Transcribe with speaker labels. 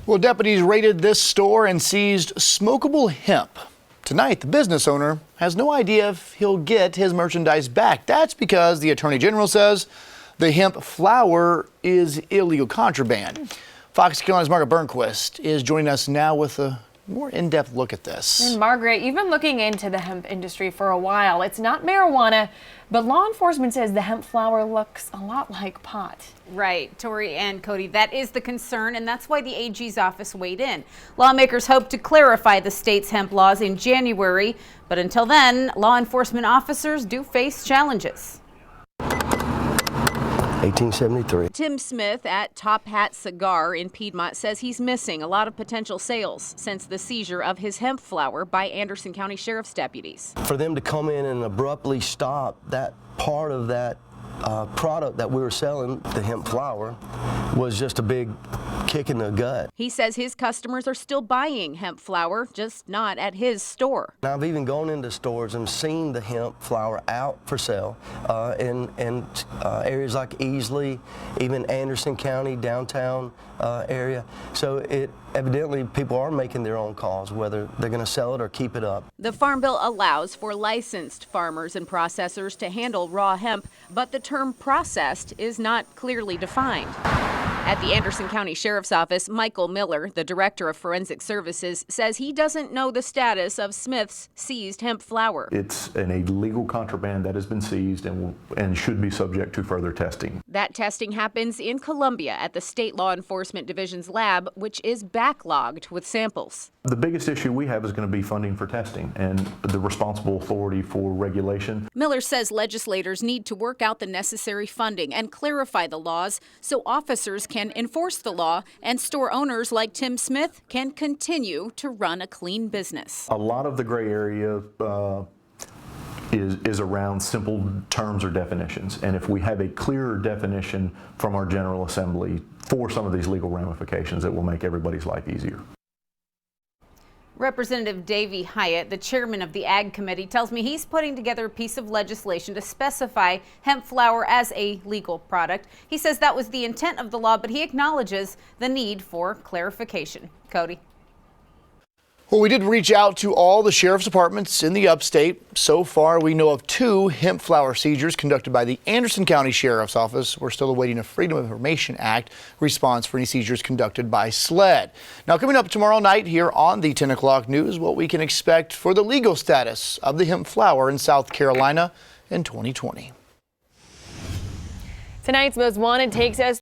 Speaker 1: Well, deputies raided this store and seized smokable hemp. Tonight, the business owner has no idea if he'll get his merchandise back. That's because the Attorney General says the hemp flower is illegal contraband. Fox Carolina's Margaret Burnquist is joining us now with a more in-depth look at this.
Speaker 2: And Margaret, you've been looking into the hemp industry for a while. It's not marijuana, but law enforcement says the hemp flower looks a lot like pot.
Speaker 3: Right, Tori and Cody, that is the concern, and that's why the AG's office weighed in. Lawmakers hope to clarify the state's hemp laws in January, but until then, law enforcement officers do face challenges.
Speaker 4: 1873.
Speaker 3: Tim Smith at Top Hat Cigar in Piedmont says he's missing a lot of potential sales since the seizure of his hemp flower by Anderson County Sheriff's deputies.
Speaker 4: For them to come in and abruptly stop that part of that product that we were selling, the hemp flower, was just a big kick in the gut.
Speaker 3: He says his customers are still buying hemp flower, just not at his store.
Speaker 4: Now, I've even gone into stores and seen the hemp flower out for sale in areas like Easley, even Anderson County, downtown area. So evidently people are making their own calls, whether they're going to sell it or keep it up.
Speaker 3: The Farm Bill allows for licensed farmers and processors to handle raw hemp, but the term processed is not clearly defined. At the Anderson County Sheriff's Office, Michael Miller, the Director of Forensic Services, says he doesn't know the status of Smith's seized hemp flower.
Speaker 5: It's an illegal contraband that has been seized and should be subject to further testing.
Speaker 3: That testing happens in Columbia at the State Law Enforcement Division's lab, which is backlogged with samples.
Speaker 5: The biggest issue we have is going to be funding for testing and the responsible authority for regulation.
Speaker 3: Miller says legislators need to work out the necessary funding and clarify the laws so officers can enforce the law and store owners like Tim Smith can continue to run a clean business.
Speaker 5: A lot of the gray area is around simple terms or definitions, and if we have a clearer definition from our General Assembly for some of these legal ramifications, it will make everybody's life easier.
Speaker 3: Representative Davey Hyatt, the chairman of the Ag Committee, tells me he's putting together a piece of legislation to specify hemp flower as a legal product. He says that was the intent of the law, but he acknowledges the need for clarification. Cody.
Speaker 1: Well, we did reach out to all the sheriff's departments in the upstate. So far, we know of 2 hemp flower seizures conducted by the Anderson County Sheriff's Office. We're still awaiting a Freedom of Information Act response for any seizures conducted by SLED. Now, coming up tomorrow night here on the 10 o'clock news, what we can expect for the legal status of the hemp flower in South Carolina in 2020.
Speaker 2: Tonight's Most Wanted takes us